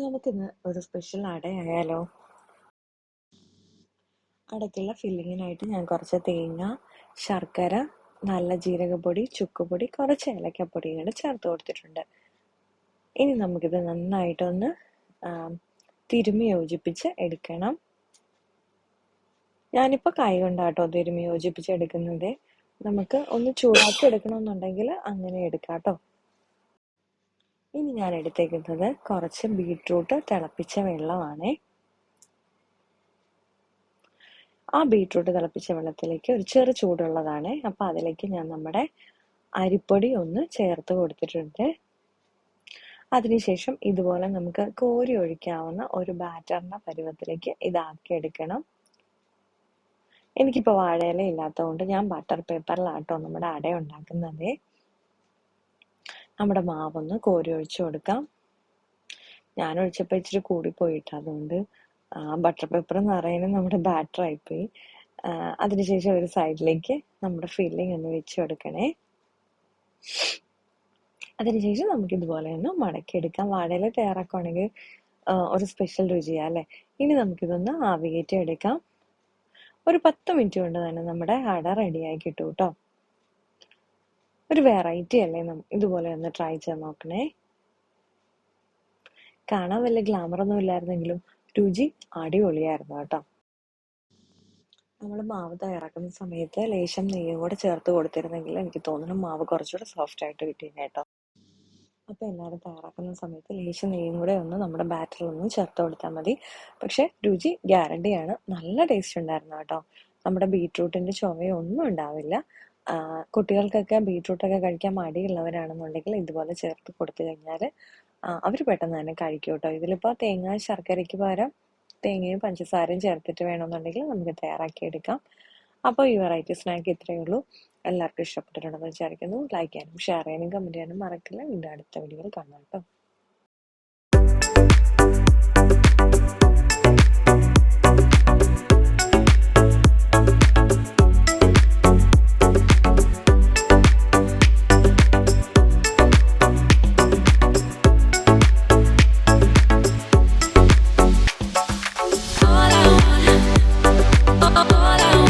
നമുക്കിന്ന് ഒരു സ്പെഷ്യൽ അടയായാലോ? അടയ്ക്കുള്ള ഫില്ലിങ്ങിനായിട്ട് ഞാൻ കുറച്ച് തേങ്ങ, ശർക്കര, നല്ല ജീരകപ്പൊടി, ചുക്കുപൊടി, കുറച്ച് ഏലക്കപ്പൊടിയും കൂടെ ചേർത്ത് കൊടുത്തിട്ടുണ്ട്. ഇനി നമുക്കിത് നന്നായിട്ടൊന്ന് തിരുമ്മി യോജിപ്പിച്ച് എടുക്കണം. ഞാനിപ്പോൾ കൈ കൊണ്ടാട്ടോ തിരുമ്മി യോജിപ്പിച്ച് എടുക്കുന്നത്. നമുക്ക് ഒന്ന് ചൂടാക്കി എടുക്കണമെന്നുണ്ടെങ്കിൽ അങ്ങനെ എടുക്കാം കേട്ടോ. ഇനി ഞാൻ എടുത്തേക്കുന്നത് കുറച്ച് ബീട്രൂട്ട് തിളപ്പിച്ച വെള്ളമാണേ. ആ ബീട്രൂട്ട് തിളപ്പിച്ച വെള്ളത്തിലേക്ക് ഒരു ചെറു ചൂടുള്ളതാണ്. അപ്പം അതിലേക്ക് ഞാൻ നമ്മുടെ അരിപ്പൊടി ഒന്ന് ചേർത്ത് കൊടുത്തിട്ടുണ്ട്. അതിനുശേഷം ഇതുപോലെ നമുക്ക് കോരി ഒഴിക്കാവുന്ന ഒരു ബാറ്ററിന്റെ പരുവത്തിലേക്ക് ഇതാക്കി എടുക്കണം. എനിക്കിപ്പോൾ വാഴയില ഇല്ലാത്തതുകൊണ്ട് ഞാൻ ബട്ടർ പേപ്പറിലാട്ടോ നമ്മുടെ അട ഉണ്ടാക്കുന്നത്. നമ്മുടെ മാവൊന്ന് കോരി ഒഴിച്ചു കൊടുക്കാം. ഞാൻ ഒഴിച്ചപ്പോൾ ഇച്ചിരി കൂടിപ്പോയിട്ട് അതുകൊണ്ട് ബട്ടർ പേപ്പർ നിറയുന്നത് നമ്മുടെ ബാറ്റർ ആയിപ്പോയി. അതിനുശേഷം ഒരു സൈഡിലേക്ക് നമ്മുടെ ഫില്ലിംഗ് ഒന്ന് വെച്ച് കൊടുക്കണേ. അതിനുശേഷം നമുക്ക് ഇതുപോലെ ഒന്ന് മടക്കിയെടുക്കാം. വാഴയില തയ്യാറാക്കുകയാണെങ്കിൽ ഒരു സ്പെഷ്യൽ രുചിയാ അല്ലേ. ഇനി നമുക്കിതൊന്ന് ആവിയേറ്റി എടുക്കാം. ഒരു 10 മിനിറ്റ് കൊണ്ട് തന്നെ നമ്മുടെ അട റെഡിയായി കിട്ടും കേട്ടോ. ഒരു വെറൈറ്റി അല്ലേ, ഇതുപോലെ ഒന്ന് ട്രൈ ചെയ്ത് നോക്കണേ. കാണാൻ വലിയ ഗ്ലാമറൊന്നും ഇല്ലായിരുന്നെങ്കിലും രുചി അടിപൊളിയായിരുന്നു കേട്ടോ. നമ്മൾ മാവ് തയ്യാറാക്കുന്ന സമയത്ത് ലേശം നെയ്യും കൂടെ ചേർത്ത് കൊടുത്തിരുന്നെങ്കിൽ എനിക്ക് തോന്നുന്നു മാവ് കുറച്ചുകൂടെ സോഫ്റ്റ് ആയിട്ട് കിട്ടിയത് കേട്ടോ. അപ്പോൾ എല്ലാവരും തയ്യാറാക്കുന്ന സമയത്ത് ലേശം നെയ്യും കൂടെ ഒന്ന് നമ്മുടെ ബാറ്ററിലൊന്ന് ചേർത്ത് കൊടുത്താൽ മതി. പക്ഷെ രുചി ഗ്യാരണ്ടിയാണ്. നല്ല ടേസ്റ്റ് ഉണ്ടായിരുന്നു കേട്ടോ. നമ്മുടെ ബീട്രൂട്ടിന്റെ ചുവയൊന്നും ഉണ്ടാവില്ല. കുട്ടികൾക്കൊക്കെ ബീട്രൂട്ടൊക്കെ കഴിക്കാൻ മടിയുള്ളവരാണെന്നുണ്ടെങ്കിൽ ഇതുപോലെ ചേർത്ത് കൊടുത്തു കഴിഞ്ഞാൽ അവർ പെട്ടെന്ന് തന്നെ കഴിക്കും കേട്ടോ. ഇതിലിപ്പോൾ തേങ്ങ ശർക്കരയ്ക്ക് പകരം തേങ്ങയും പഞ്ചസാരയും ചേർത്തിട്ട് വേണമെന്നുണ്ടെങ്കിൽ നമുക്ക് തയ്യാറാക്കിയെടുക്കാം. അപ്പോൾ ഈ വെറൈറ്റി സ്നാക്ക് ഇത്രയേ ഉള്ളൂ. എല്ലാവർക്കും ഇഷ്ടപ്പെട്ടിട്ടുണ്ടെന്ന് വിചാരിക്കുന്നു. ലൈക്ക് ചെയ്യാനും ഷെയർ ചെയ്യാനും കമൻറ്റ് ചെയ്യാനും മറക്കില്ല. വീണ്ടും അടുത്ത വീഡിയോയിൽ കാണാം കേട്ടോ.